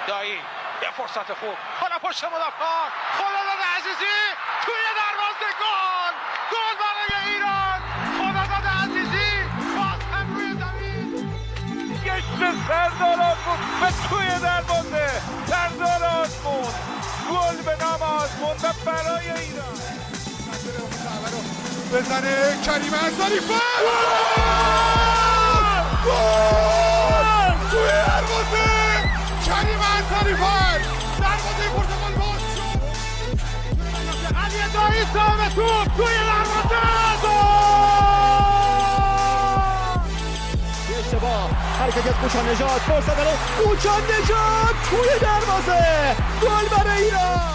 دایی یه فرصت خوب حالا پشت مدافع خداداد عزیزی توی دروازه گل برای ایران خداداد عزیزی باز هم روی زمین گشت سردار آزمون به توی دروازه سردار آزمون گل به نام آزمون و برای ایران بزنه کریم انصاری گل توی دروازه کریم انصاری دروازه پرتغال باز شد علی دایی سام توپ توی دروازه اشتباه حرکت از کوچان نژاد فرصت برای کوچان نژاد توی دروازه گل برای ایران.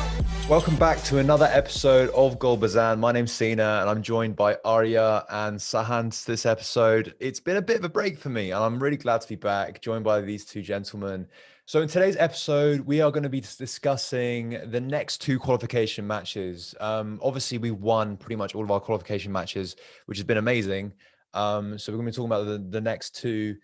Welcome back to another episode of Goal Bezan. My name's Sina and I'm joined by Arya and Sahand this episode. It's been a bit of a break for me and I'm really glad to be back, joined by these two gentlemen. So in today's episode, we are going to be discussing the next two qualification matches. Obviously, we won pretty much all of our qualification matches, which has been amazing. So we're going to be talking about the next two.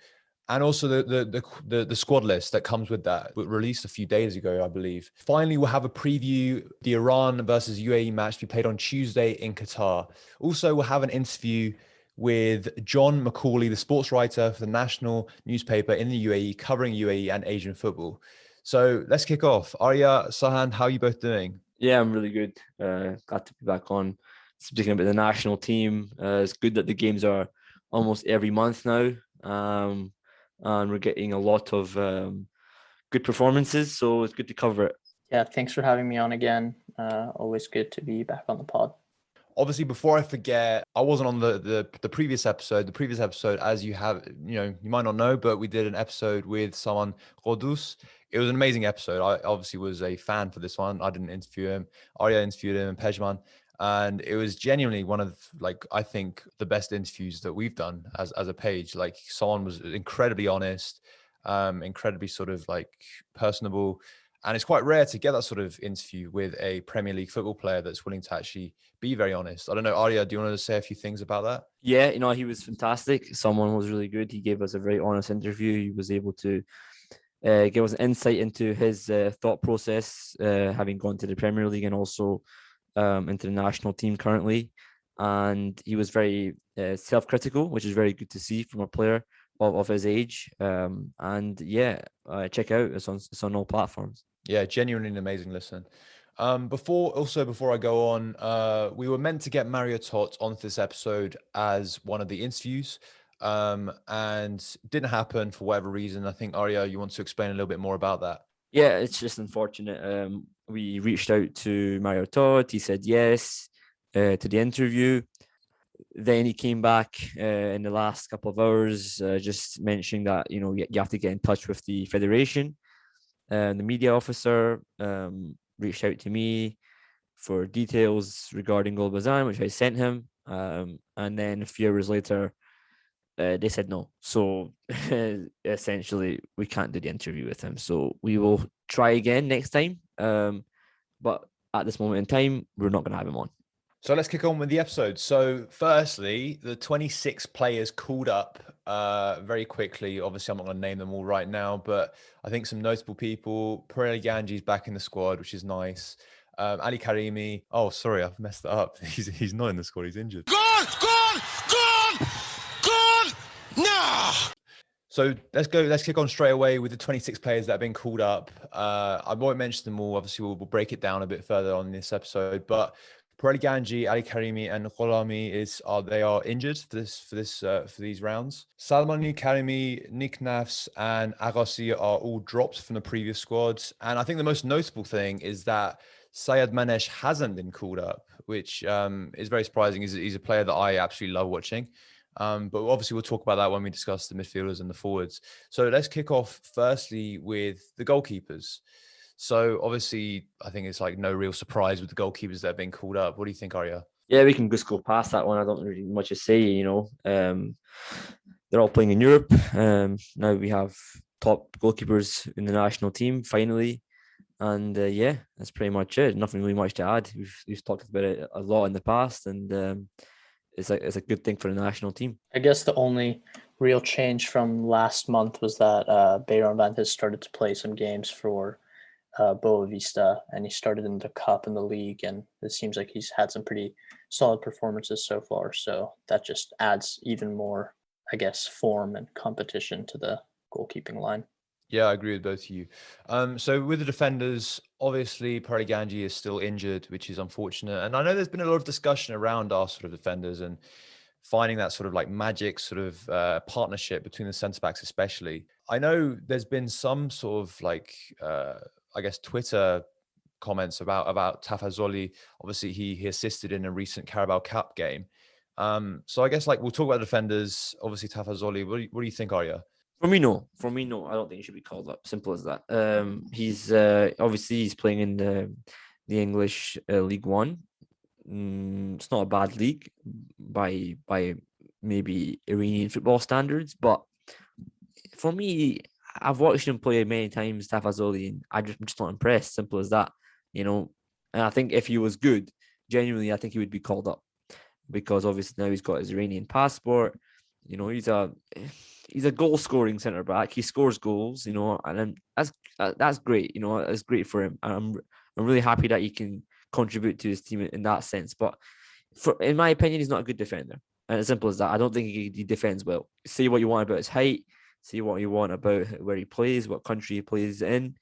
And also the squad list that comes with that, released a few days ago, I believe. Finally, we'll have a preview, the Iran versus UAE match to be played on Tuesday in Qatar. Also, we'll have an interview with John McAuley, the sports writer for the national newspaper in the UAE, covering UAE and Asian football. So let's kick off. Arya, Sahand, how are you both doing? Yeah, I'm really good. Glad to be back on. Speaking about the national team, it's good that the games are almost every month now. And we're getting a lot of good performances, so it's good to cover it. Yeah, thanks for having me on again. Always good to be back on the pod. Obviously, before I forget, I wasn't on the previous episode. The previous episode, as you might not know, but we did an episode with someone, Rodus. It was an amazing episode. I obviously was a fan for this one. I didn't interview him. Arya interviewed him and Pejman. And it was genuinely one of, I think the best interviews that we've done as a page. Like, someone was incredibly honest, incredibly sort of personable. And it's quite rare to get that sort of interview with a Premier League football player that's willing to actually be very honest. I don't know, Arya, do you want to say a few things about that? Yeah, he was fantastic. Someone was really good. He gave us a very honest interview. He was able to give us an insight into his thought process, having gone to the Premier League and also into the national team currently. And he was very self-critical, which is very good to see from a player of his age. And yeah, check out, it's on all platforms. Yeah, genuinely an amazing listen. Before I go on, we were meant to get Mario Tot onto this episode as one of the interviews, and didn't happen for whatever reason. I think, Arya, you want to explain a little bit more about that? Yeah, it's just unfortunate. We reached out to Mario Todd. He said yes to the interview. Then he came back in the last couple of hours, just mentioning that, you have to get in touch with the federation. The media officer reached out to me for details regarding Goal Bezan, which I sent him. And then a few hours later, they said no. So essentially, we can't do the interview with him. So we will try again next time. But at this moment in time, we're not going to have him on. So let's kick on with the episode. So firstly, the 26 players called up very quickly. Obviously, I'm not going to name them all right now, but I think some notable people. Pirelli Ganji's back in the squad, which is nice. Ali Karimi. Oh, sorry, I've messed that up. He's not in the squad. He's injured. Gol! No! So let's kick on straight away with the 26 players that have been called up. I won't mention them all. Obviously, we'll break it down a bit further on this episode. But Pirelli Ganji, Ali Karimi, and Gholami they are injured for these rounds. Salmani, Karimi, Nick Nafs, and Agassi are all dropped from the previous squads. And I think the most notable thing is that Sayyadmanesh hasn't been called up, which is very surprising. He's a player that I absolutely love watching. But obviously we'll talk about that when we discuss the midfielders and the forwards. So let's kick off firstly with the goalkeepers. So obviously I think it's no real surprise with the goalkeepers that have been called up. What do you think, Arya? Yeah, we can just go past that one. I don't really much to say, they're all playing in Europe. Now we have top goalkeepers in the national team finally. And yeah, that's pretty much it. Nothing really much to add. We've talked about it a lot in the past, and it's a good thing for the national team. I guess the only real change from last month was that Beiranvand has started to play some games for Boa Vista, and he started in the cup and the league, and it seems like he's had some pretty solid performances so far. So that just adds even more, I guess, form and competition to the goalkeeping line. Yeah, I agree with both of you. So with the defenders, obviously Pariganji is still injured, which is unfortunate. And I know there's been a lot of discussion around our sort of defenders and finding that sort of like magic sort of partnership between the centre backs, especially. I know there's been some sort of like, I guess, Twitter comments about Tafazoli. Obviously, he assisted in a recent Carabao Cup game. So I guess like we'll talk about defenders. Obviously, Tafazoli. What do you think, Arya? For me, no. I don't think he should be called up. Simple as that. He's obviously he's playing in the English League One. It's not a bad league by maybe Iranian football standards, but for me, I've watched him play many times, Tafazoli, and I'm just not impressed. Simple as that, And I think if he was good, genuinely, I think he would be called up because obviously now he's got his Iranian passport. He's a goal scoring centre back. He scores goals, and that's great. That's great for him. And I'm really happy that he can contribute to his team in that sense. But in my opinion, he's not a good defender. And as simple as that, I don't think he defends well. Say what you want about his height. Say what you want about where he plays, what country he plays in.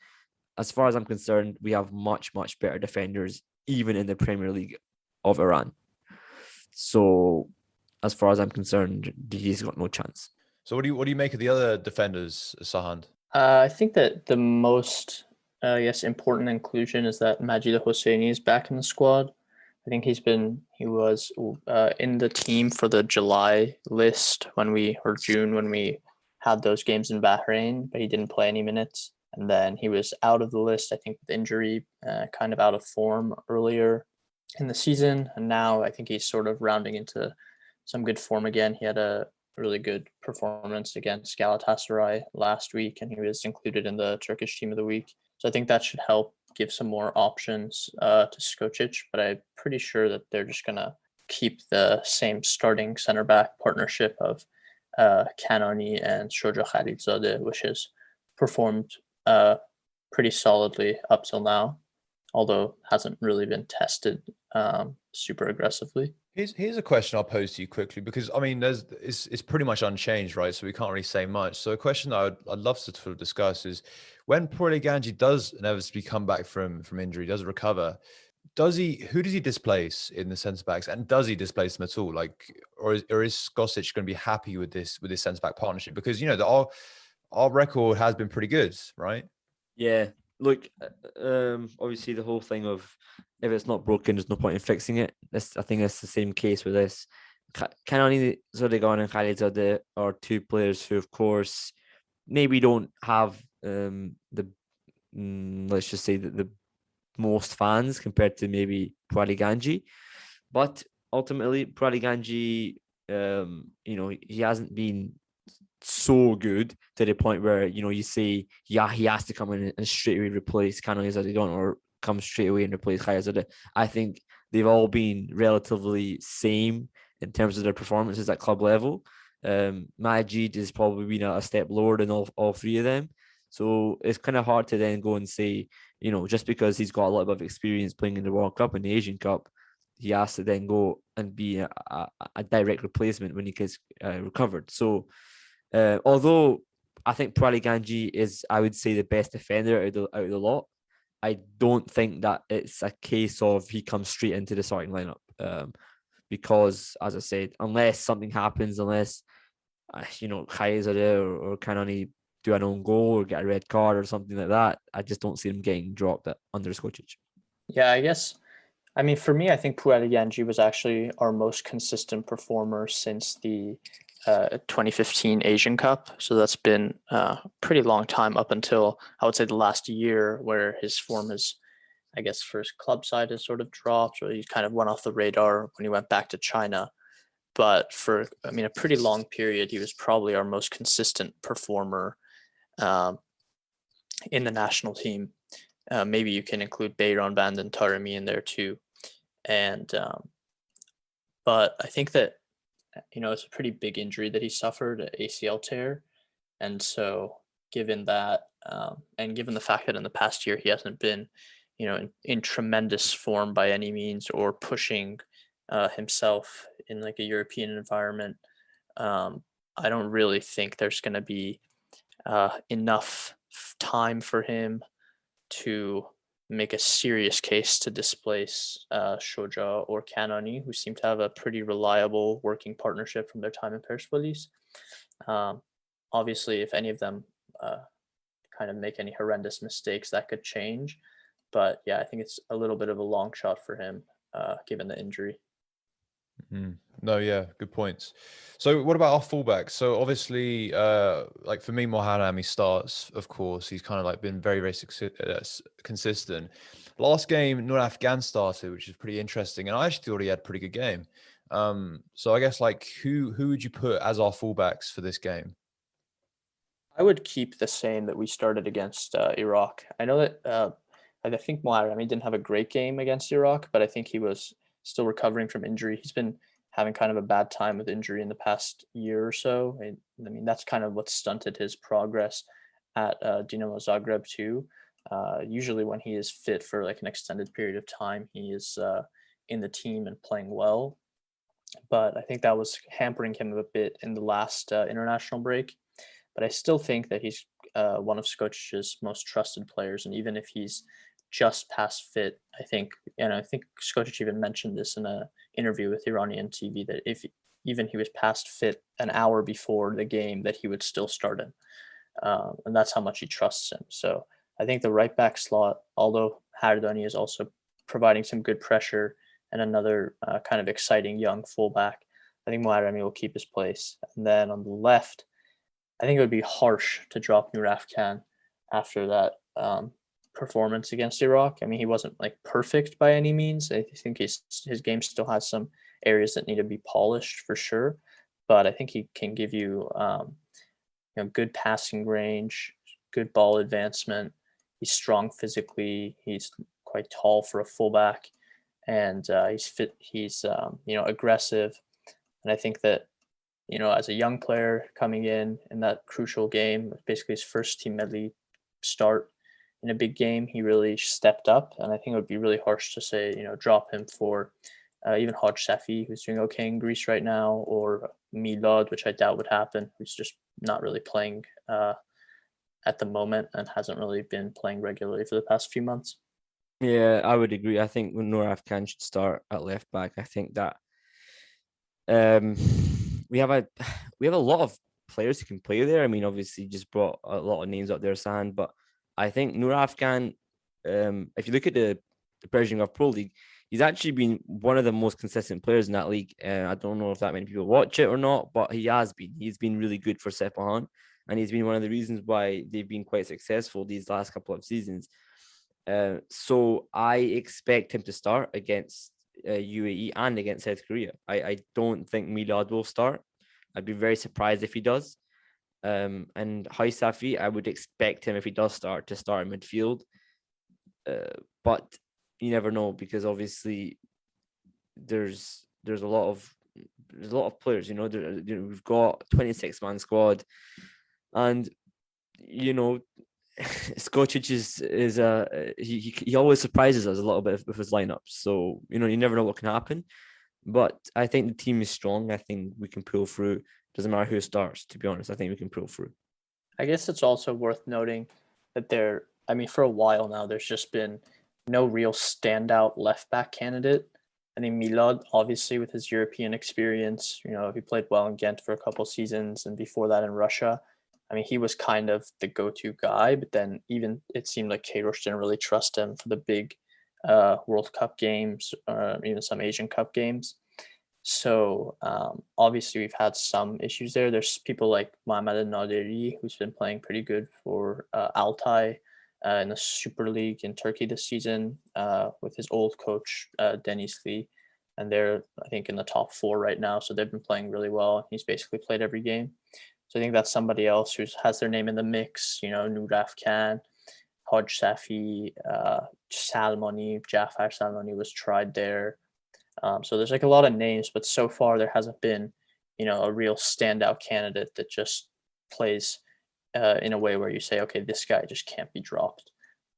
As far as I'm concerned, we have much, much better defenders, even in the Premier League of Iran. So, as far as I'm concerned, he's got no chance. So, what do you make of the other defenders, Sahand? I think that the most, important inclusion is that Majid Hosseini is back in the squad. I think he was in the team for the July list or June when we had those games in Bahrain, but he didn't play any minutes. And then he was out of the list, I think, with injury, kind of out of form earlier in the season. And now I think he's sort of rounding into some good form again. He had a really good performance against Galatasaray last week, and he was included in the Turkish team of the week. So I think that should help give some more options to Skocic, but I'm pretty sure that they're just going to keep the same starting center back partnership of Kanani and Shoja Khalidzadeh, which has performed pretty solidly up till now, although hasn't really been tested super aggressively. Here's a question I'll pose to you quickly, because I mean, it's pretty much unchanged, right? So we can't really say much. So a question that I'd love to sort of discuss is when Ganji does inevitably come back from injury, does recover, who does he displace in the centre backs, and does he displace them at all? Like, or is Skocic going to be happy with this centre back partnership? Because our record has been pretty good, right? Yeah. Look, obviously the whole thing of if it's not broken, there's no point in fixing it. I think that's the same case with this. Kanani Zodegan and Khalidzadeh are two players who, of course, maybe don't have let's just say the most fans compared to maybe Ganji, but ultimately Ganji, he hasn't been so good to the point where you say he has to come in and straight away replace Kanani Zodegan or come straight away and replace Khalidzadeh. I think they've all been relatively same in terms of their performances at club level. Majid has probably been a step lower than all three of them. So it's kind of hard to then go and say, just because he's got a lot of experience playing in the World Cup and the Asian Cup, he has to then go and be a direct replacement when he gets recovered. So although I think Ganji is, I would say, the best defender out of the lot, I don't think that it's a case of he comes straight into the starting lineup. Because, as I said, unless something happens, unless Khalidzadeh or Kanani do an own goal or get a red card or something like that, I just don't see him getting dropped under Skocic. Yeah, I guess. I mean, for me, I think Ganji was actually our most consistent performer since the 2015 Asian Cup. So that's been a pretty long time up until, I would say, the last year, where his form is, I guess, for his club side has sort of dropped, or he kind of went off the radar when he went back to China. But for, a pretty long period, he was probably our most consistent performer in the national team. Maybe you can include Beiranvand and Taremi in there too. And but I think that it's a pretty big injury that he suffered, an ACL tear. And so, given that, and given the fact that in the past year he hasn't been, in tremendous form by any means, or pushing himself in like a European environment, I don't really think there's going to be enough time for him to make a serious case to displace Shoja or Kanani, who seem to have a pretty reliable working partnership from their time in Persepolis. Obviously, if any of them kind of make any horrendous mistakes, that could change. But yeah, I think it's a little bit of a long shot for him, given the injury. No, yeah, good points. So what about our fullbacks? So obviously, like for me, Mohanam, he starts, of course. He's kind of like been very, very consistent. Last game, Nur Afghan started, which is pretty interesting. And I actually thought he had a pretty good game. So I guess like who would you put as our fullbacks for this game? I would keep the same that we started against Iraq. I know that I think Moharami didn't have a great game against Iraq, but I think he was still recovering from injury. He's been having kind of a bad time with injury in the past year or so. I mean, that's kind of what stunted his progress at Dinamo Zagreb too. Usually when he is fit for like an extended period of time, he is in the team and playing well. But I think that was hampering him a bit in the last international break. But I still think that he's one of Skocic's most trusted players. And even if he's just past fit, I think Skocic even mentioned this in an interview with Iranian TV, that if even he was past fit an hour before the game, that he would still start him. And that's how much he trusts him. So I think the right back slot, although Hardani is also providing some good pressure and another kind of exciting young fullback, I think Moharami will keep his place. And then on the left, I think it would be harsh to drop Nur Afghan after that performance against Iraq. I mean, he wasn't like perfect by any means. I think his game still has some areas that need to be polished for sure. But I think he can give you, good passing range, good ball advancement. He's strong physically. He's quite tall for a fullback, and he's fit. He's aggressive, and I think that as a young player coming in that crucial game, basically his first team Melli start in a big game, he really stepped up. And I think it would be really harsh to say, drop him for even Haj Safi, who's doing okay in Greece right now, or Milad, which I doubt would happen, who's just not really playing at the moment and hasn't really been playing regularly for the past few months. Yeah, I would agree. I think Nur Afghan should start at left back. I think that we have a lot of players who can play there. I mean, obviously, just brought a lot of names up there, Sahand, but I think Nur Afghan, if you look at the Persian Gulf Pro League, he's actually been one of the most consistent players in that league. I don't know if that many people watch it or not, but he has been. He's been really good for Sepahan, and he's been one of the reasons why they've been quite successful these last couple of seasons. So I expect him to start against UAE and against South Korea. I don't think Milad will start. I'd be very surprised if he does. And Haisafi, I would expect him, if he does start, to start in midfield. But you never know, because obviously there's a lot of players. We've got 26-man squad, and Skocic is he always surprises us a little bit with his lineups. So you never know what can happen. But I think the team is strong. I think we can pull through. Doesn't matter who starts, to be honest. I think we can pull through. I guess it's also worth noting that for a while now, there's just been no real standout left back candidate. I think Milad, obviously, with his European experience, he played well in Ghent for a couple seasons, and before that in Russia. I mean, he was kind of the go-to guy, but then even it seemed like Queiroz didn't really trust him for the big World Cup games, or even some Asian Cup games. So obviously we've had some issues there. There's people like Mohamed Naderi, who's been playing pretty good for Altay in the Super League in Turkey this season with his old coach, Deniz Lee. And they're, I think, in the top 4 right now. So they've been playing really well. He's basically played every game. So I think that's somebody else who has their name in the mix. Nur Afghan, Haj Safi, Salmani, Jafar Salmani was tried there. So there's like a lot of names, but so far there hasn't been, a real standout candidate that just plays in a way where you say, okay, this guy just can't be dropped.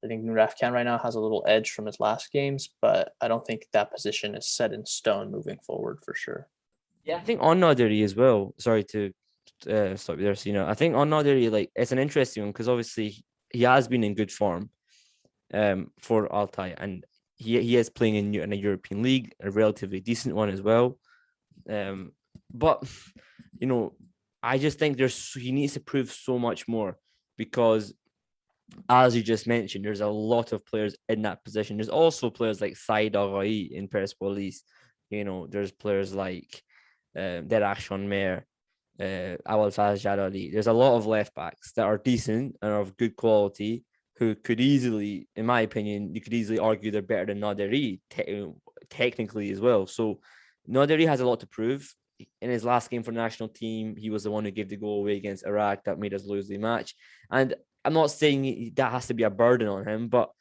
I think Nurafkan right now has a little edge from his last games, but I don't think that position is set in stone moving forward for sure. Yeah, I think on Naderi as well. Sorry to stop you there, Sina. I think on Naderi, like, it's an interesting one because obviously he has been in good form for Altay, and he is playing in a European league, a relatively decent one as well. But I just think he needs to prove so much more because, as you just mentioned, there's a lot of players in that position. There's also players like Saïd Aghaï in Persepolis. There's players like Derachon Mer, Awalfaz Jalali. There's a lot of left backs that are decent and are of good quality who could easily, in my opinion, you could easily argue they're better than Naderi technically as well. So Naderi has a lot to prove. In his last game for the national team, he was the one who gave the goal away against Iraq that made us lose the match. And I'm not saying that has to be a burden on him, but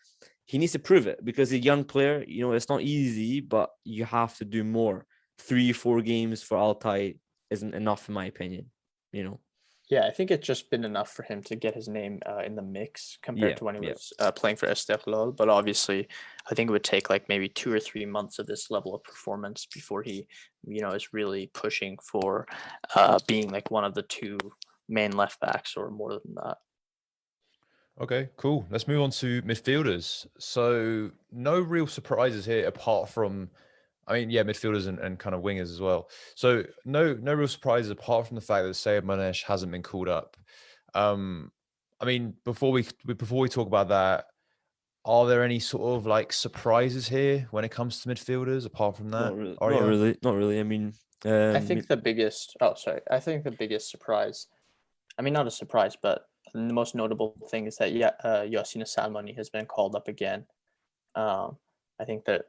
he needs to prove it because he's a young player. It's not easy, but you have to do more. 3-4 games for Altay isn't enough, in my opinion. Yeah, I think it's just been enough for him to get his name in the mix compared to when he was playing for Esteghlal. But obviously, I think it would take like maybe 2 or 3 months of this level of performance before he, is really pushing for being like one of the 2 main left backs or more than that. Okay, cool. Let's move on to midfielders. So no real surprises here apart from, midfielders and kind of wingers as well. So no real surprises apart from the fact that Sayyadmanesh hasn't been called up. Before we talk about that, are there any sort of like surprises here when it comes to midfielders apart from that? Not really. I think the biggest. I think the biggest surprise. Not a surprise, but the most notable thing is that Yasin Salmani has been called up again. I think that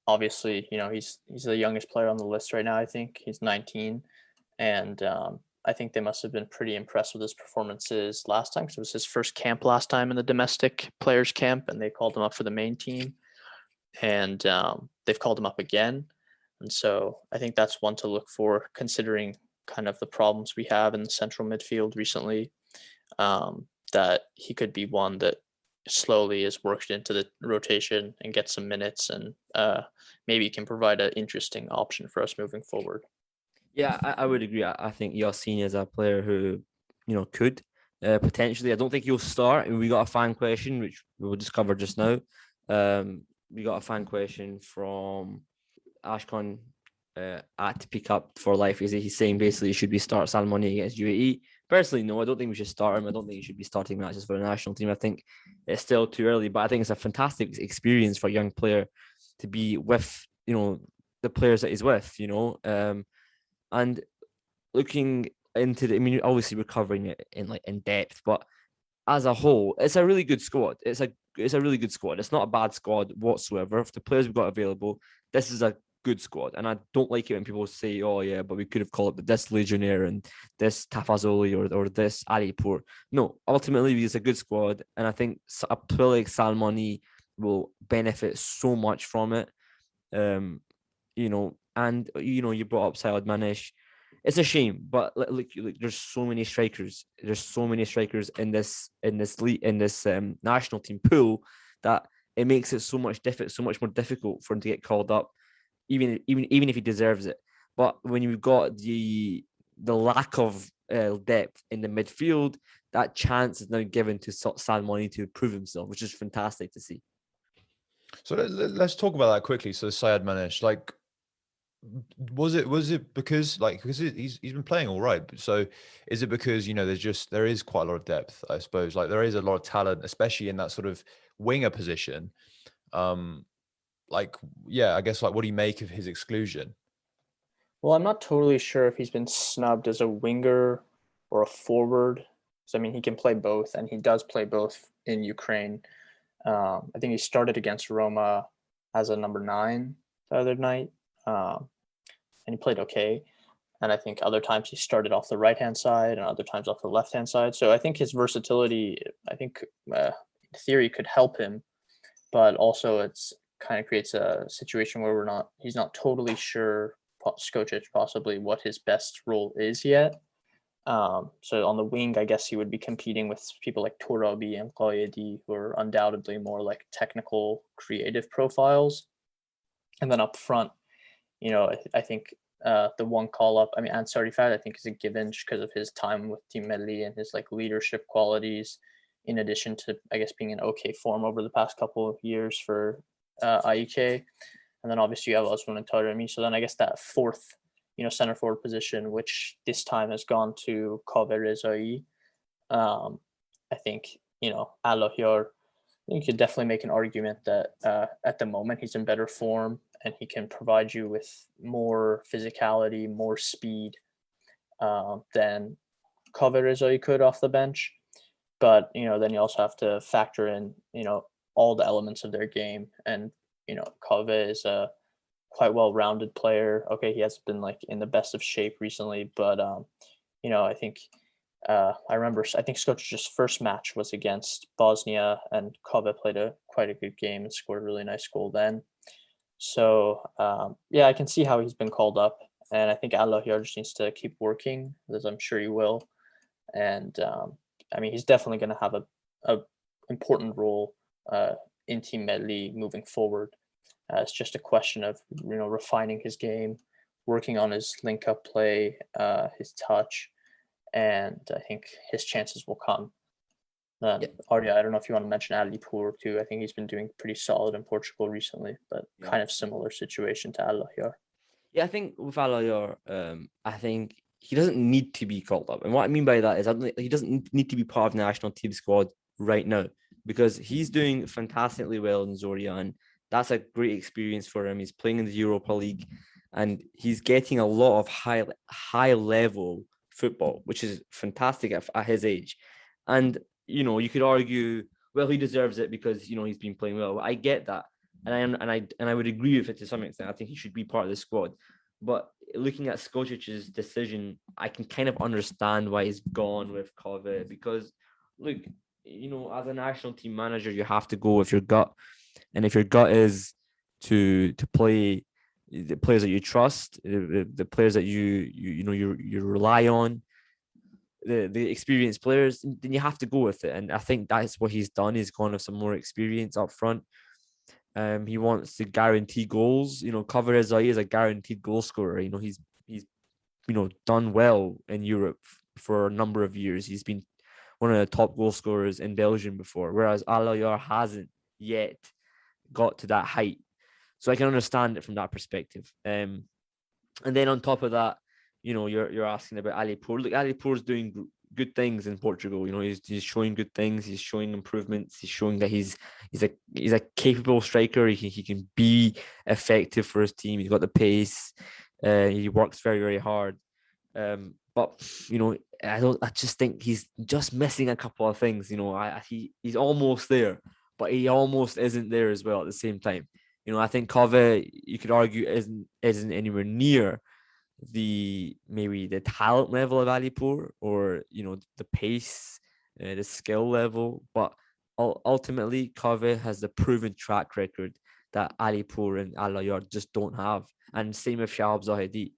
obviously, he's the youngest player on the list right now. I think he's 19, and I think they must have been pretty impressed with his performances last time because it was his first camp last time in the domestic players camp, and they called him up for the main team, and they've called him up again, and so I think that's one to look for considering kind of the problems we have in the central midfield recently. That he could be one that slowly is worked into the rotation and get some minutes and maybe can provide an interesting option for us moving forward. Yeah, I would agree. I think Yasin is a player who, could potentially. I don't think he'll start. We got a fan question, which we will discover just now. We got a fan question from Ashkan at Pick Up for Life. He's saying basically should we start Salmani against UAE? Personally, no, I don't think we should start him. I don't think he should be starting matches for the national team. I think it's still too early, but I think it's a fantastic experience for a young player to be with, the players that he's with, and looking into obviously we're covering it in depth, but as a whole, it's a really good squad. It's a really good squad. It's not a bad squad whatsoever. For the players we've got available, this is a good squad, and I don't like it when people say, "Oh yeah, but we could have called it this Legionnaire and this Tafazoli or this Alipur." No, ultimately it's a good squad, and I think a player like Salmani will benefit so much from it. And you brought up Sayyadmanesh. It's a shame, but look, there's so many strikers. There's so many strikers in this national team pool that it makes it so much more difficult for him to get called up. Even if he deserves it. But when you've got the lack of depth in the midfield, that chance is now given to Salmani to prove himself, which is fantastic to see. So let's talk about that quickly. So Sayyadmanesh, like, was it because he's been playing all right? So is it because there is quite a lot of depth, I suppose, like there is a lot of talent, especially in that sort of winger position. I guess what do you make of his exclusion? Well, I'm not totally sure if he's been snubbed as a winger or a forward. So, he can play both, and he does play both in Ukraine. I think he started against Roma as a number 9 the other night, and he played okay. And I think other times he started off the right-hand side and other times off the left-hand side. So I think his versatility, in theory, could help him, but also it's kind of creates a situation where he's not totally sure Skocic possibly what his best role is yet. So on the wing, I guess he would be competing with people like Tourabi and Qaedi, who are undoubtedly more like technical, creative profiles. And then up front, I think the one call up, Ansari Fad, I think is a given just because of his time with Team Melli and his like leadership qualities, in addition to, I guess, being in okay form over the past couple of years for IEK. And then obviously you have Osman and Taremi. So then I guess that fourth, center forward position, which this time has gone to Kaveh Rezai. I think, Allahyar, you could definitely make an argument that at the moment he's in better form and he can provide you with more physicality, more speed than Kaveh Rezai could off the bench. But, then you also have to factor in, all the elements of their game. And, Kaveh is a quite well-rounded player. Okay, he hasn't been like in the best of shape recently, but I think I think Skocic's first match was against Bosnia, and Kaveh played quite a good game and scored a really nice goal then. So I can see how he's been called up, and I think Allahyar just needs to keep working, as I'm sure he will. And he's definitely going to have a important role in Team Melli moving forward. It's just a question of refining his game, working on his link-up play, his touch, and I think his chances will come. Arya, I don't know if you want to mention Alipour too. I think he's been doing pretty solid in Portugal recently, but kind of similar situation to Allahyar. Yeah, I think with Allahyar, I think he doesn't need to be called up. And what I mean by that is he doesn't need to be part of the national team squad right now, because he's doing fantastically well in Zorya, and that's a great experience for him. He's playing in the Europa League and he's getting a lot of high level football, which is fantastic at his age. And, you could argue, well, he deserves it because, he's been playing well. I get that. And I would agree with it to some extent. I think he should be part of the squad. But looking at Skocic's decision, I can kind of understand why he's gone with Kaveh, because, look, as a national team manager, you have to go with your gut. And if your gut is to play the players that you trust, the players that you rely on, the experienced players, then you have to go with it. And I think that's what he's done. He's gone with some more experience up front. He wants to guarantee goals. Kaveh Rezai is a guaranteed goal scorer. He's done well in Europe for a number of years. He's been one of the top goal scorers in Belgium before, whereas Allahyar hasn't yet got to that height. So I can understand it from that perspective. And then on top of that, you're asking about Alipour. Look, Alipour's doing good things in Portugal. He's showing good things. He's showing improvements. He's showing that he's a capable striker. He can be effective for his team. He's got the pace. He works very, very hard. But I just think he's just missing a couple of things. He's almost there, but he almost isn't there as well at the same time. I think Kaveh, you could argue, isn't anywhere near the talent level of Alipour, or the pace, the skill level. But ultimately, Kaveh has the proven track record that Alipour and Allahyar just don't have, and same with Shahab Zahedi.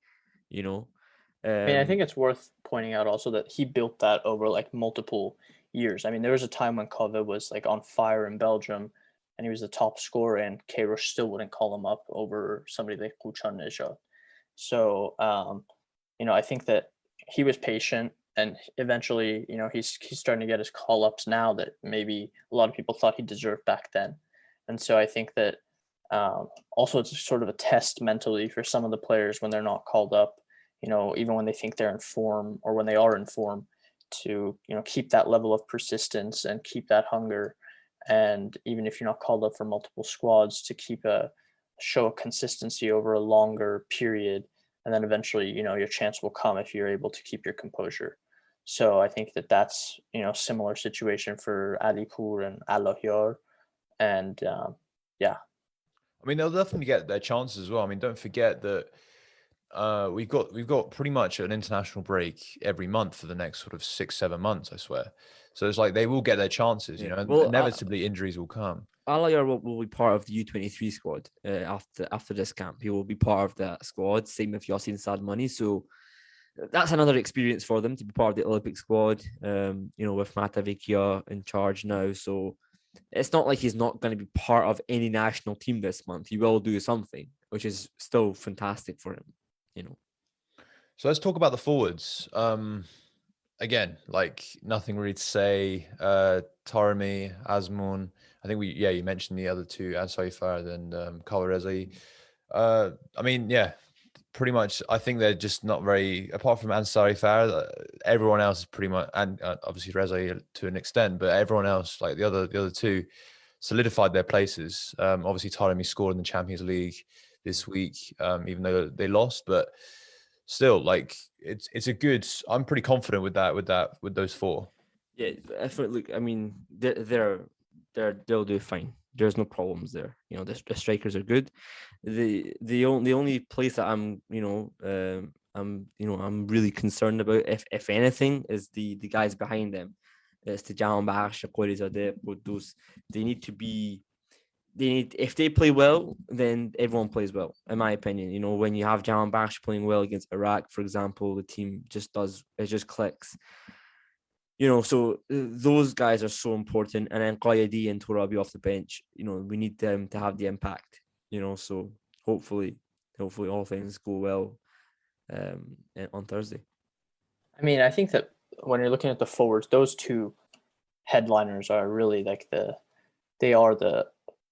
I think it's worth pointing out also that he built that over like multiple years. There was a time when Kaveh was like on fire in Belgium and he was the top scorer, and Queiroz still wouldn't call him up over somebody like Kuchan Nejad. So, I think that he was patient, and eventually, he's starting to get his call-ups now that maybe a lot of people thought he deserved back then. And so I think that also it's sort of a test mentally for some of the players when they're not called up, even when they think they're in form or when they are in form, to, keep that level of persistence and keep that hunger. And even if you're not called up for multiple squads, to show a consistency over a longer period, and then eventually, your chance will come if you're able to keep your composure. So I think that's, similar situation for Alipour and Allahyar. And they'll definitely get their chances as well. Don't forget that we've got pretty much an international break every month for the next sort of 6-7 months, I swear. So it's like they will get their chances, you Yeah. know, and Well, inevitably injuries will come. Allahyar will be part of the U23 squad after this camp. He will be part of that squad. Same with Yasin Sadmani. So that's another experience for them to be part of the Olympic squad. With Matavikia in charge now. So it's not like he's not going to be part of any national team this month. He will do something, which is still fantastic for him. So let's talk about the forwards. Again, like nothing really to say. Taremi, Azmoun. I think you mentioned the other two, Ansari Farad and Kalarezi. Pretty much. I think they're just not very. Apart from Ansari Farad, everyone else is pretty much, and obviously Reza to an extent, but everyone else, like the other two, solidified their places. Obviously Taremi scored in the Champions League this week, even though they lost, but still, like it's a good. I'm pretty confident with those four. Yeah, look, I mean, they'll do fine. There's no problems there. The strikers are good. The only place that I'm really concerned about, if anything, is the guys behind them. It's the Javanbakhsh, Sadrzadeh, Qudus. If they play well, then everyone plays well, in my opinion. When you have Javanbakhsh playing well against Iraq, for example, the team just clicks. So those guys are so important. And then Qayadi and Torabi off the bench, we need them to have the impact, so hopefully all things go well on Thursday. I mean, I think that when you're looking at the forwards, those two headliners are really they are the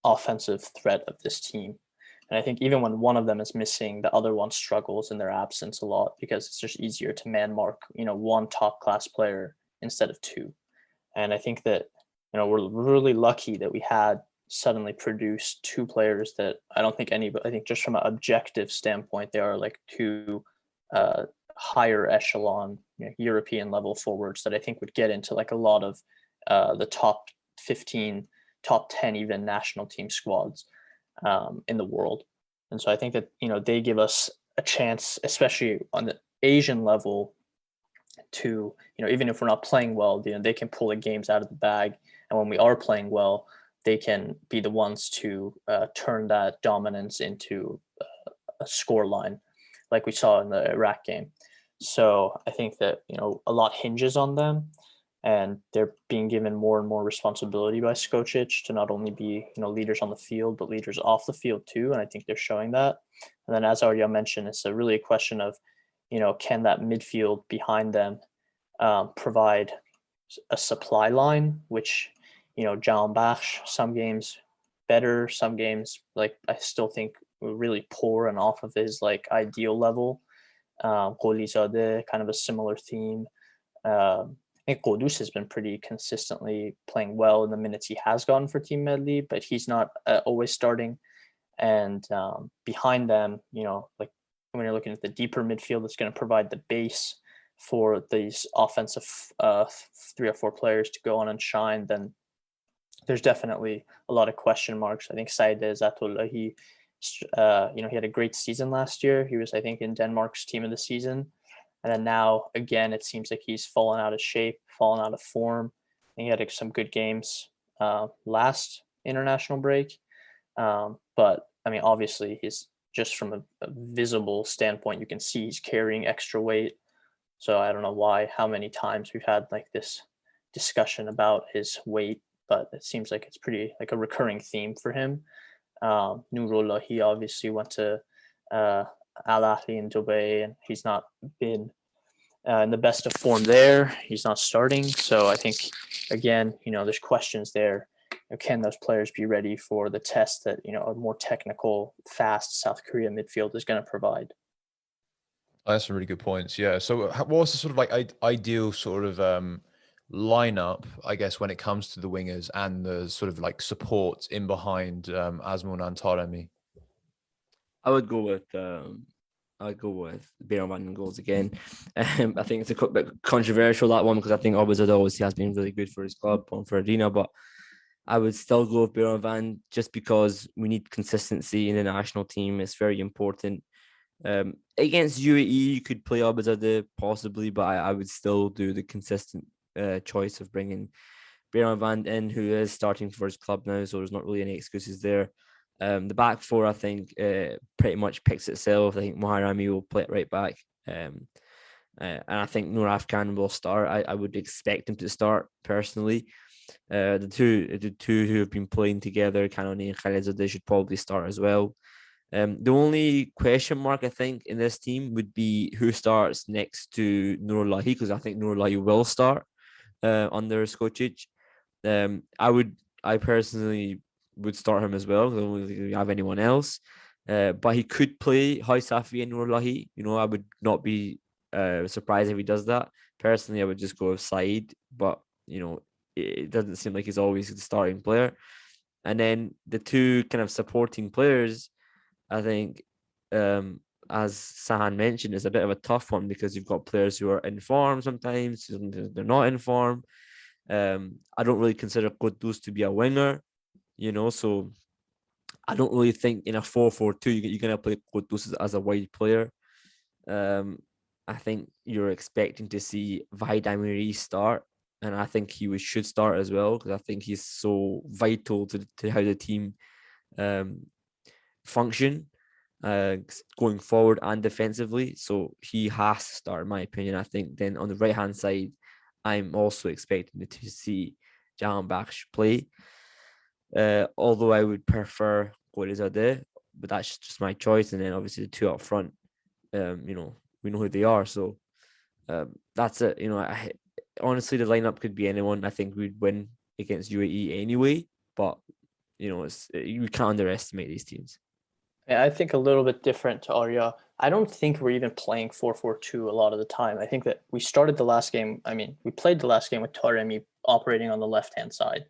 offensive threat of this team. And I think even when one of them is missing, the other one struggles in their absence a lot because it's just easier to man mark, one top class player instead of two. And I think that, we're really lucky that we had suddenly produced two players that I think just from an objective standpoint, they are like two higher echelon European level forwards that I think would get into like a lot of the top 15, top 10 even national team squads in the world. And so I think that they give us a chance, especially on the Asian level, to even if we're not playing well, they can pull the games out of the bag, and when we are playing well, they can be the ones to turn that dominance into a score line like we saw in the Iraq game. So I think that a lot hinges on them, and they're being given more and more responsibility by Skocic to not only be leaders on the field but leaders off the field too, and I think they're showing that. And then, as Arya mentioned, it's really a question of can that midfield behind them provide a supply line, which Javanbakhsh some games better, some games like I still think really poor and off of his like ideal level. Zadeh, kind of a similar theme. I think Qudus has been pretty consistently playing well in the minutes he has gotten for Team Melli, but he's not always starting. And behind them, like when you're looking at the deeper midfield, that's going to provide the base for these offensive 3 or 4 players to go on and shine, then there's definitely a lot of question marks. I think Sadrzadeh Zatullah, he had a great season last year. He was, I think, in Denmark's team of the season. And then now, again, it seems like he's fallen out of shape, fallen out of form. He had some good games last international break. But, I mean, obviously, he's just from a visible standpoint, you can see he's carrying extra weight. So I don't know how many times we've had like this discussion about his weight, but it seems like it's pretty like a recurring theme for him. Nurullah, he obviously went to Al Ahly in Dubai, and he's not been in the best of form there. He's not starting. So I think, again, there's questions there. Can those players be ready for the test that, a more technical, fast South Korea midfield is going to provide? That's some really good points. Yeah. So what's the sort of like ideal sort of lineup, I guess, when it comes to the wingers and the sort of like support in behind Azmoun and Taremi? I would go with Bezan in goals again. I think it's a bit controversial, that one, because I think Allahverdi obviously has been really good for his club and for Arena, but I would still go with Bezan just because we need consistency in the national team. It's very important. Against UAE, you could play Allahverdi possibly, but I would still do the consistent choice of bringing Van in, who is starting for his club now, so there's not really any excuses there. The back four, I think, pretty much picks itself. I think Moharami will play it right back. And I think Noor Afghan will start. I would expect him to start personally. The two who have been playing together, Kanoni and Khalilzadeh, should probably start as well. The only question mark I think in this team would be who starts next to Nurullahi, because I think Nurullahi will start under Skocic. I personally would start him as well. I don't really have anyone else. But he could play Haisafi and Nurullahi. I would not be surprised if he does that. Personally, I would just go with Saeed, but it doesn't seem like he's always the starting player. And then the two kind of supporting players, I think, as Sahand mentioned, is a bit of a tough one because you've got players who are in form sometimes, they're not in form. I don't really consider Quddus to be a winger, so I don't really think in a 4-4-2 you're going to play Quddus as a wide player. I think you're expecting to see Vahid Amiri start, and I think he should start as well because I think he's so vital to how the team function going forward and defensively. So he has to start, in my opinion. I think then on the right hand side, I'm also expecting to see Javanbakhsh play. Although I would prefer Zadeh, but that's just my choice. And then obviously the two up front, we know who they are. So that's it. Honestly, the lineup could be anyone. I think we'd win against UAE anyway, but you can't underestimate these teams. Yeah, I think a little bit different to Arya. I don't think we're even playing 4-4-2 a lot of the time. I think that we started the last game. We played the last game with Taremi operating on the left-hand side.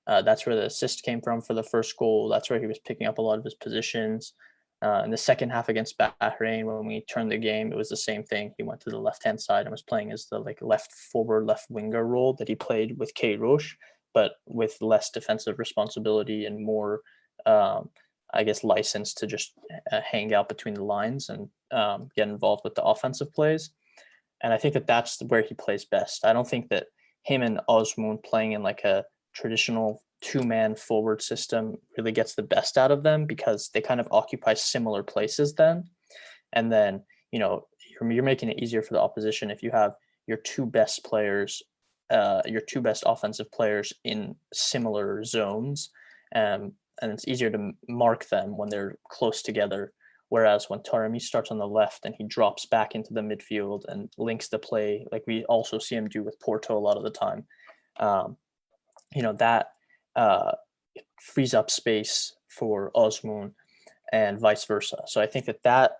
That's where the assist came from for the first goal. That's where he was picking up a lot of his positions. In the second half against Bahrain, when we turned the game, it was the same thing. He went to the left-hand side and was playing as the left forward, left winger role that he played with K. Roche, but with less defensive responsibility and more, license to just hang out between the lines and get involved with the offensive plays. And I think that that's where he plays best. I don't think that him and Osmoon playing in a traditional two-man forward system really gets the best out of them because they kind of occupy similar places then. And then, you're making it easier for the opposition if you have your two best players, your two best offensive players in similar zones. And it's easier to mark them when they're close together. Whereas when Taremi starts on the left and he drops back into the midfield and links the play, like we also see him do with Porto a lot of the time, that frees up space for Osmoon and vice versa. So I think that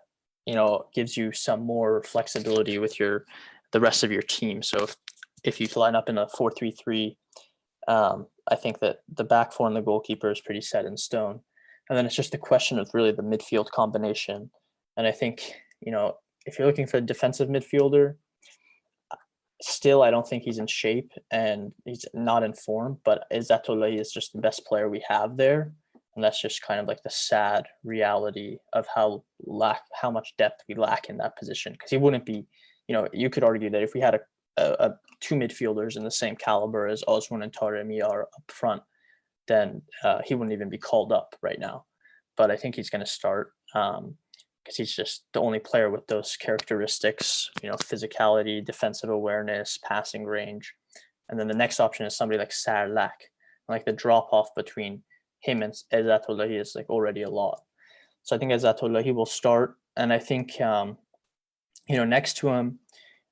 gives you some more flexibility with the rest of your team. So if you line up in a 4-3-3, I think that the back four and the goalkeeper is pretty set in stone. And then it's just a question of really the midfield combination. And I think, if you're looking for a defensive midfielder, still, I don't think he's in shape and he's not in form, but Izzatollah is just the best player we have there. And that's just kind of the sad reality of how much depth we lack in that position. Because he wouldn't be, you could argue that if we had a two midfielders in the same caliber as Osman and Taremi are up front, then he wouldn't even be called up right now. But I think he's going to start because he's just the only player with those characteristics, physicality, defensive awareness, passing range. And then the next option is somebody like Sarlak. The drop off between him and Izzatollah is already a lot. So I think Izzatollah will start. And I think, next to him,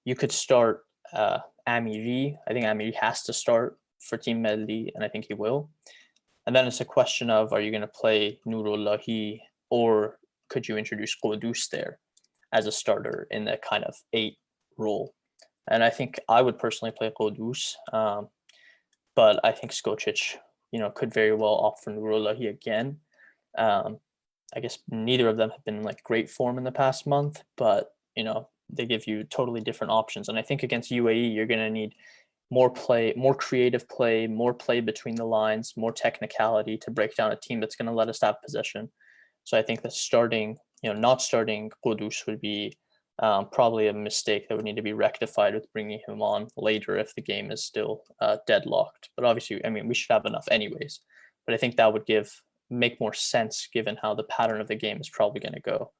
you could start Amiri. I think Amiri has to start for Team Melli, and I think he will. And then it's a question of, are you going to play Nurullahi or could you introduce Quddus there as a starter in the kind of 8 role? And I think I would personally play Quddus, but I think Skocic, could very well opt for Nurullahi again. I guess neither of them have been in great form in the past month, but they give you totally different options. And I think against UAE, you're going to need more play, more creative play, more play between the lines, more technicality to break down a team that's going to let us have possession. So I think that not starting Quddus would be Probably a mistake that would need to be rectified with bringing him on later if the game is still deadlocked. But obviously, I mean, we should have enough anyways. But I think that would make more sense given how the pattern of the game is probably going to go.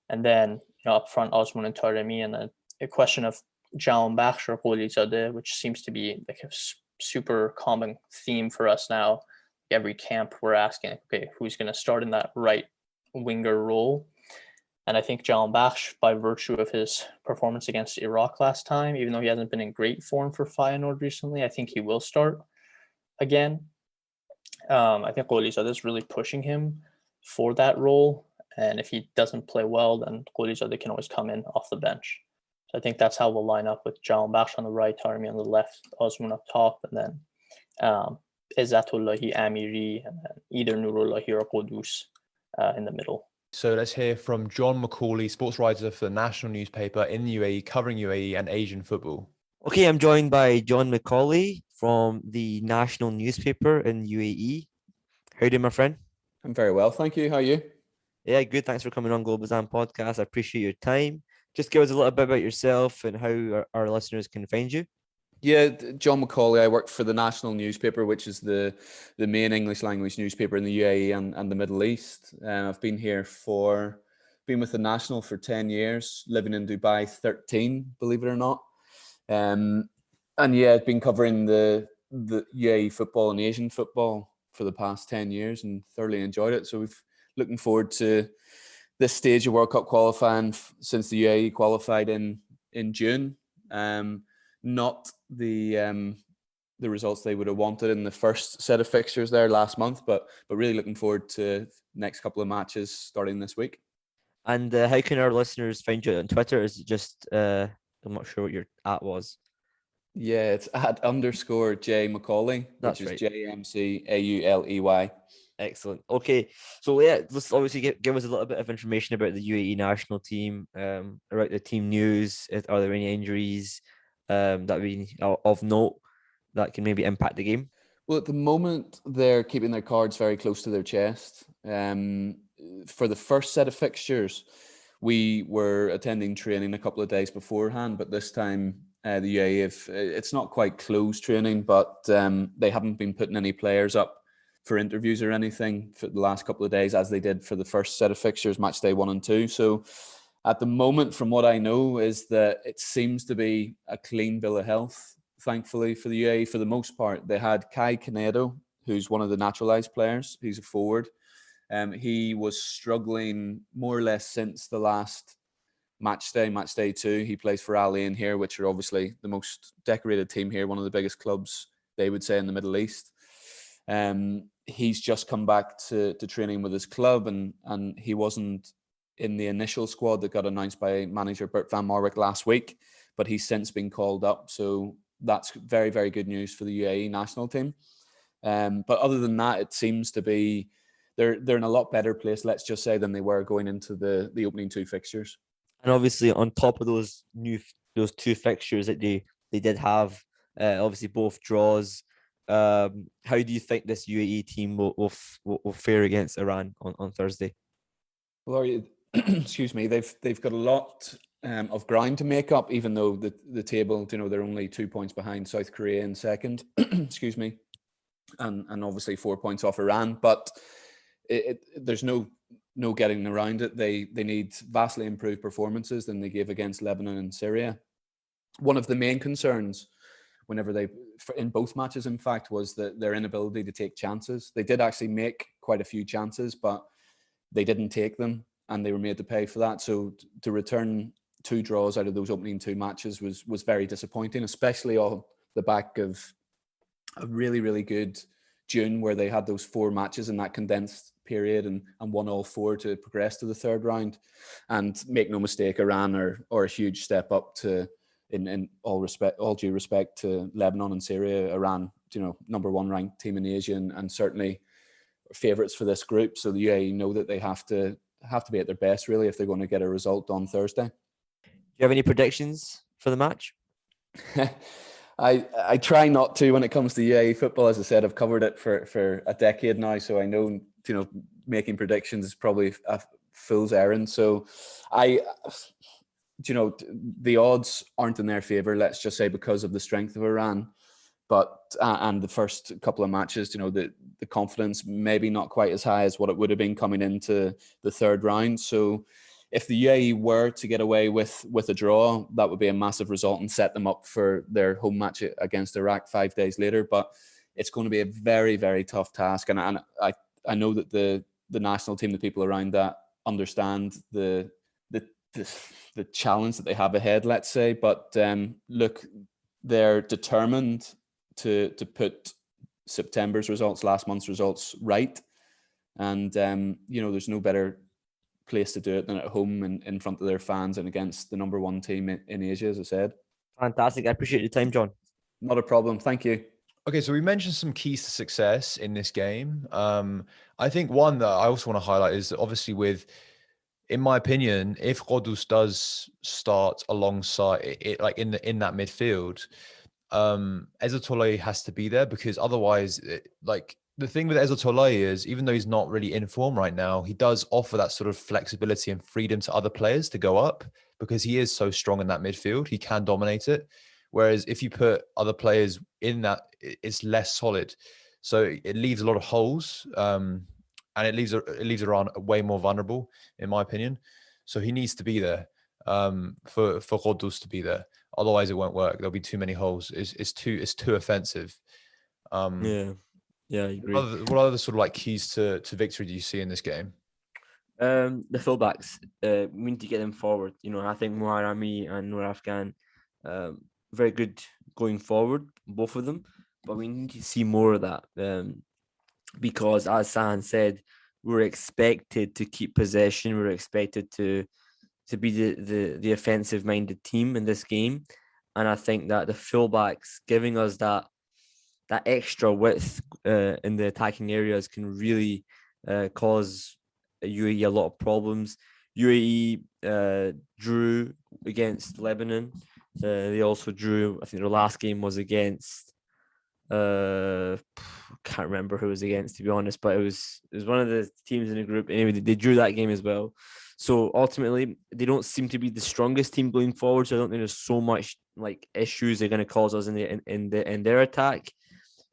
And then, up front, Osman and Taremi, and then a question of Javanbakhsh or Zadeh, which seems to be like a super common theme for us now. Every camp we're asking, okay, who's going to start in that right winger role? And I think Javanbakhsh, by virtue of his performance against Iraq last time, even though he hasn't been in great form for Feyenoord recently, I think he will start again. I think Zadeh is really pushing him for that role. And if he doesn't play well, then Zadeh can always come in off the bench. So I think that's how we'll line up with Javanbakhsh on the right, Taremi on the left, Osman up top, and then Izzatullahi Amiri, and then either Nurullahi or Qudus in the middle. So let's hear from John McAuley, sports writer for the national newspaper in the UAE, covering UAE and Asian football. Okay, I'm joined by John McAuley from the national newspaper in UAE. How are you doing, my friend? I'm very well, thank you. How are you? Yeah, good. Thanks for coming on Bezan podcast. I appreciate your time. Just give us a little bit about yourself and how our listeners can find you. Yeah, John McAuley. I work for the national newspaper, which is the main English language newspaper in the UAE and the Middle East. I've been with the national for 10 years, living in Dubai 13, believe it or not. And yeah, I've been covering the UAE football and Asian football for the past 10 years and thoroughly enjoyed it. So we've looking forward to this stage of World Cup qualifying since the UAE qualified in June. Not the results they would have wanted in the first set of fixtures there last month, but really looking forward to next couple of matches starting this week. And how can our listeners find you on Twitter? Is it just I'm not sure what your @. was. Yeah, it's @_J McAuley, That's which right. is JMCAULEY. Excellent. Okay, so yeah, let's obviously give us a little bit of information about the UAE national team, about the team news. Are there any injuries that we of note that can maybe impact the game? Well, at the moment, they're keeping their cards very close to their chest. For the first set of fixtures, we were attending training a couple of days beforehand, but this time the UAE, it's not quite closed training, but they haven't been putting any players up for interviews or anything for the last couple of days, as they did for the first set of fixtures, match day 1 and 2. So at the moment, from what I know, is that it seems to be a clean bill of health, thankfully, for the UAE for the most part. They had Kai Canedo, who's one of the naturalized players. He's a forward. He was struggling more or less since the last match day 2. He plays for Al Ain here, which are obviously the most decorated team here, one of the biggest clubs, they would say, in the Middle East. He's just come back to training with his club, and he wasn't in the initial squad that got announced by manager Bert van Marwijk last week, but he's since been called up. So that's very, very good news for the UAE national team. But other than that, it seems to be they're in a lot better place, let's just say, than they were going into the opening 2 fixtures. And obviously, on top of those 2 fixtures that they did have, obviously both draws. How do you think this UAE team will fare against Iran on Thursday? Well, excuse me, they've got a lot of ground to make up, even though the table, they're only 2 points behind South Korea in second. Excuse me, and obviously 4 points off Iran. But there's no getting around it. They need vastly improved performances than they gave against Lebanon and Syria. One of the main concerns whenever in both matches, in fact, was that their inability to take chances. They did actually make quite a few chances, but they didn't take them, and they were made to pay for that. So to return 2 draws out of those opening 2 matches was very disappointing, especially on the back of a really, really good June, where they had those 4 matches in that condensed period and won all 4 to progress to the 3rd round. And make no mistake, Iran are a huge step up to, in all due respect to Lebanon and Syria. Iran, number 1 ranked team in Asia, and certainly favourites for this group. So the UAE know that they have to be at their best, really, if they're going to get a result on Thursday. Do you have any predictions for the match? I try not to when it comes to UAE football. As I said, I've covered it for a decade now, so I know making predictions is probably a fool's errand. So the odds aren't in their favor, let's just say, because of the strength of Iran. But and the first couple of matches, the confidence maybe not quite as high as what it would have been coming into the third round. So if the UAE were to get away with a draw, that would be a massive result and set them up for their home match against Iraq 5 days later. But it's going to be a very, very tough task. And I know that the national team, the people around that, understand the challenge that they have ahead, let's say. But look, they're determined to put September's results, last month's results, right. And there's no better place to do it than at home and in front of their fans and against the number one team in Asia, as I said. Fantastic. I appreciate your time, John. Not a problem. Thank you. Okay, so we mentioned some keys to success in this game. I think one that I also want to highlight is obviously in my opinion, if Qudus does start alongside it, like in that midfield, Ezzatollah has to be there, because otherwise, the thing with Ezzatollah is, even though he's not really in form right now, he does offer that sort of flexibility and freedom to other players to go up, because he is so strong in that midfield. He can dominate it. Whereas if you put other players in that, it's less solid. So it leaves a lot of holes, and it leaves Iran way more vulnerable, in my opinion. So he needs to be there for Qudus to be there. Otherwise, it won't work. There'll be too many holes. It's too offensive. Yeah, I agree. What other sort of like keys to victory do you see in this game? The fullbacks, we need to get them forward. I think Moharami and Noor Afghan, very good going forward, both of them. But we need to see more of that, because, as Sahand said, we're expected to keep possession. We're expected to be the offensive-minded team in this game. And I think that the fullbacks giving us that extra width in the attacking areas can really cause UAE a lot of problems. UAE drew against Lebanon. They also drew, I think their last game was against, can't remember who it was against, to be honest, but it was one of the teams in the group. Anyway, they drew that game as well. So ultimately, they don't seem to be the strongest team going forward. So I don't think there's so much like issues they're going to cause us in their attack.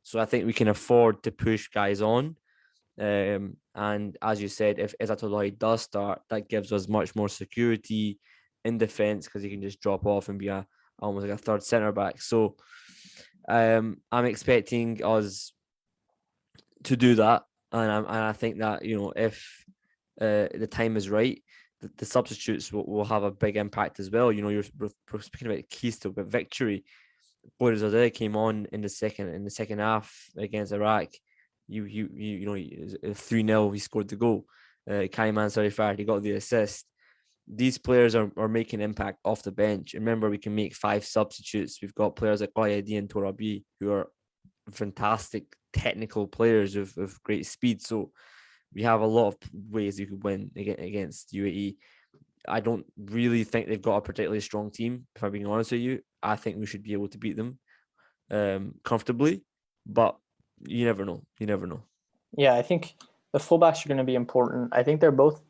So I think we can afford to push guys on. And as you said, if Ezzatollah does start, that gives us much more security in defense, because he can just drop off and be almost like a third centre back. So I'm expecting us to do that, and I think that if the time is right, the substitutes will have a big impact as well. We're speaking about keys to victory. Sadrzadeh came on in the second half against Iraq. You 3-0, he scored the goal. Kaiman Sarifard, he got the assist. These players are making impact off the bench. Remember, we can make 5 substitutes. We've got players like Qayadi and Torabi, who are fantastic technical players of great speed. So we have a lot of ways you could win against UAE. I don't really think they've got a particularly strong team, if I'm being honest with you. I think we should be able to beat them comfortably, but you never know. Yeah, I think the fullbacks are going to be important. I think they're both,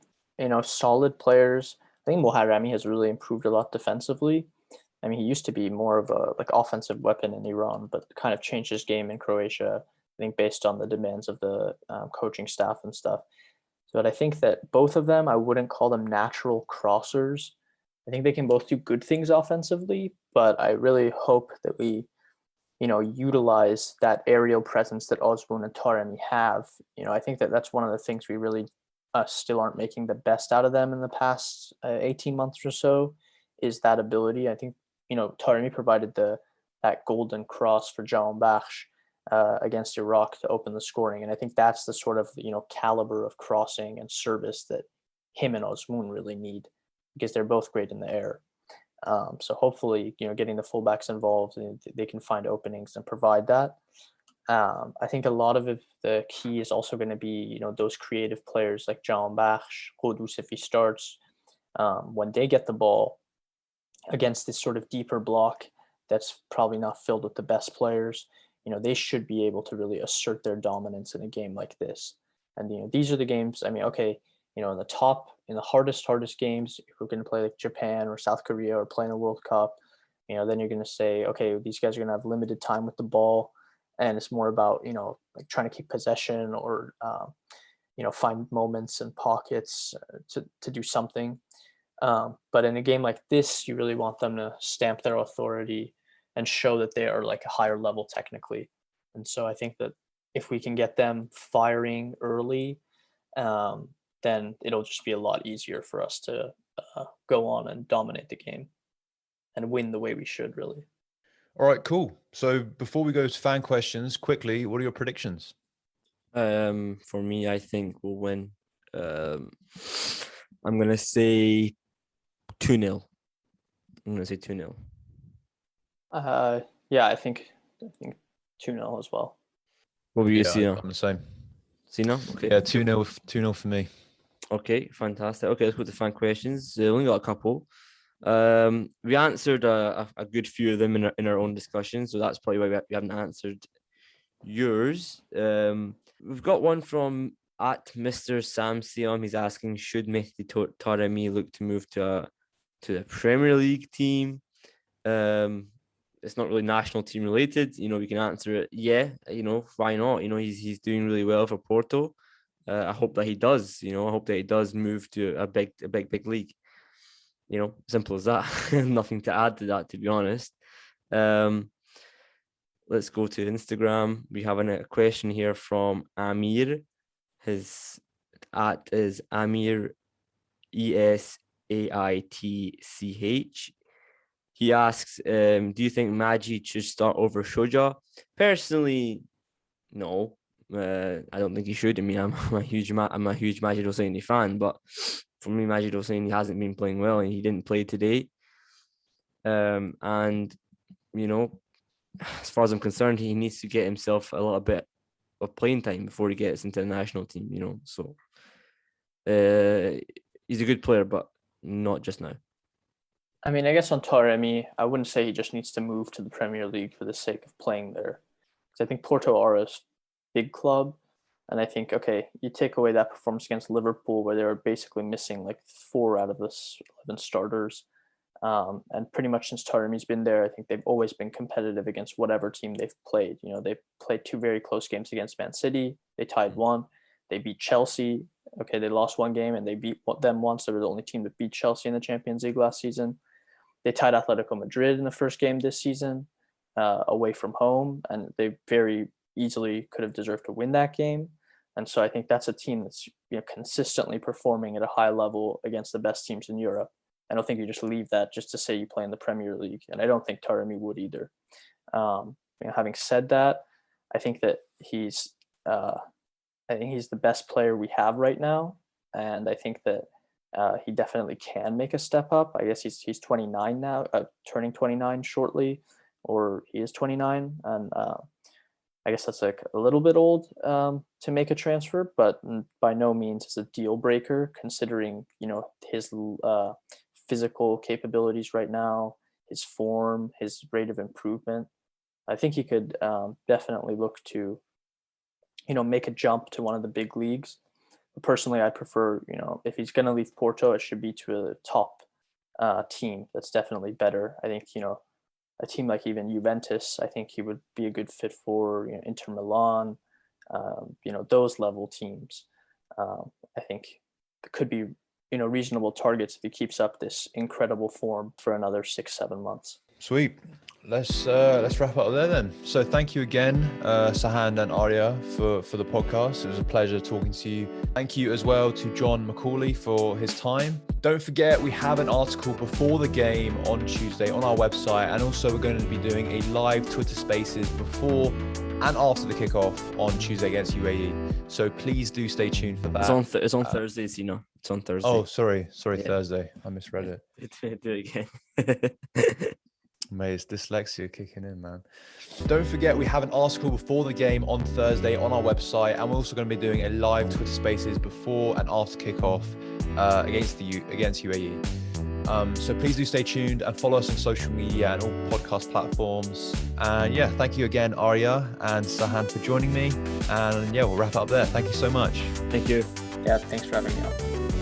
solid players. I think Moharami has really improved a lot defensively. I mean, he used to be more of a offensive weapon in Iran, but kind of changed his game in Croatia, I think, based on the demands of the coaching staff and stuff. But I think that both of them, I wouldn't call them natural crossers. I think they can both do good things offensively, but I really hope that we, utilize that aerial presence that Ozmoon and Taremi have. I think that that's one of the things we really still aren't making the best out of them in the past 18 months or so, is that ability. I think, Taremi provided that golden cross for Javanbakhsh against Iraq to open the scoring. And I think that's the sort of, caliber of crossing and service that him and Ozmoon really need, because they're both great in the air. So hopefully, getting the fullbacks involved, they can find openings and provide that. I think a lot of the key is also going to be, those creative players like Javanbakhsh, Qudus, if he starts, when they get the ball against this sort of deeper block that's probably not filled with the best players, they should be able to really assert their dominance in a game like this. And, these are the games, I mean, okay, in the hardest games, if we're going to play like Japan or South Korea or playing a World Cup, then you're going to say, okay, these guys are going to have limited time with the ball, and it's more about like trying to keep possession or find moments and pockets to do something. But in a game like this, you really want them to stamp their authority and show that they are like a higher level technically. And so I think that if we can get them firing early, then it'll just be a lot easier for us to go on and dominate the game and win the way we should, really. All right, cool. So before we go to fan questions, quickly, what are your predictions? For me, I think we'll win. I'm going to say 2-0. I'm going to say 2-0. Yeah, I think 2-0 as well. What will you see? I'm the same. Sina? Okay. Yeah, 2-0 for me. Okay, fantastic. Okay, let's go to fan questions. We only got a couple. We answered a good few of them in our own discussion, so that's probably why we haven't answered yours. We've got one from at Mr. Samson. He's asking, should Mahdi Taremi look to move to a Premier League team? It's not really national team related. We can answer it. Yeah, why not? He's doing really well for Porto. I hope that he does. I hope that he does move to a big league. Simple as that. Nothing to add to that, to be honest. Let's go to Instagram. We have a question here from Amir. His @ is Amir ESAITCH. He asks, do you think Majid should start over Shoja? Personally, no. I don't think he should. I mean, I'm a huge Majid Hosseini fan, but for me, Majid Hosseini hasn't been playing well, and he didn't play today. And as far as I'm concerned, he needs to get himself a little bit of playing time before he gets into the national team. So he's a good player, but not just now. I mean, I guess on Taremi, I wouldn't say he just needs to move to the Premier League for the sake of playing there. Because I think Porto are a big club. And I think, okay, you take away that performance against Liverpool where they were basically missing like 4 out of the 11 starters. And pretty much since Taremi's been there, I think they've always been competitive against whatever team they've played. They played 2 very close games against Man City. They tied 1. They beat Chelsea. Okay, they lost 1 game and they beat them once. They were the only team that beat Chelsea in the Champions League last season. They tied Atletico Madrid in the first game this season away from home, and they very easily could have deserved to win that game. And so I think that's a team that's consistently performing at a high level against the best teams in Europe. I don't think you just leave that just to say you play in the Premier League, and I don't think Taremi would either. Having said that, I think that he's the best player we have right now, and I think that he definitely can make a step up. I guess he's 29 now, turning 29 shortly, or he is 29, and I guess that's like a little bit old to make a transfer, but by no means is a deal breaker considering his physical capabilities right now, his form, his rate of improvement. I think he could definitely look to make a jump to one of the big leagues. Personally, I prefer, if he's going to leave Porto, it should be to a top team that's definitely better. I think, a team like even Juventus, I think he would be a good fit for, Inter Milan, those level teams. I think it could be, reasonable targets if he keeps up this incredible form for another 6-7 months. Sweet. Let's wrap up there then. So thank you again, Sahand and Arya, for the podcast. It was a pleasure talking to you. Thank you as well to John McAuley for his time. Don't forget, we have an article before the game on Tuesday on our website, and also we're going to be doing a live Twitter Spaces before and after the kickoff on Tuesday against UAE. So please do stay tuned for that. It's on Thursdays, It's on Thursday. Oh, sorry, Yeah. Thursday. I misread it. Do it again. Mate, it's dyslexia kicking in, man. Don't forget, we have an article before the game on Thursday on our website, and we're also going to be doing a live Twitter Spaces before and after kickoff against UAE. So please do stay tuned and follow us on social media and all podcast platforms. And yeah, thank you again, Arya and Sahand, for joining me. And yeah, we'll wrap up there. Thank you so much. Thank you. Yeah, thanks for having me on.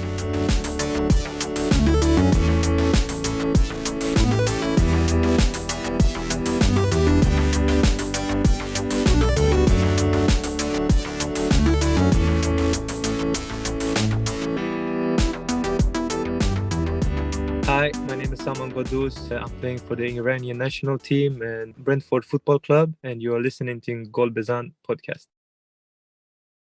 Hi, my name is Salman Badous. I'm playing for the Iranian national team and Brentford Football Club, and you are listening to Bezan podcast.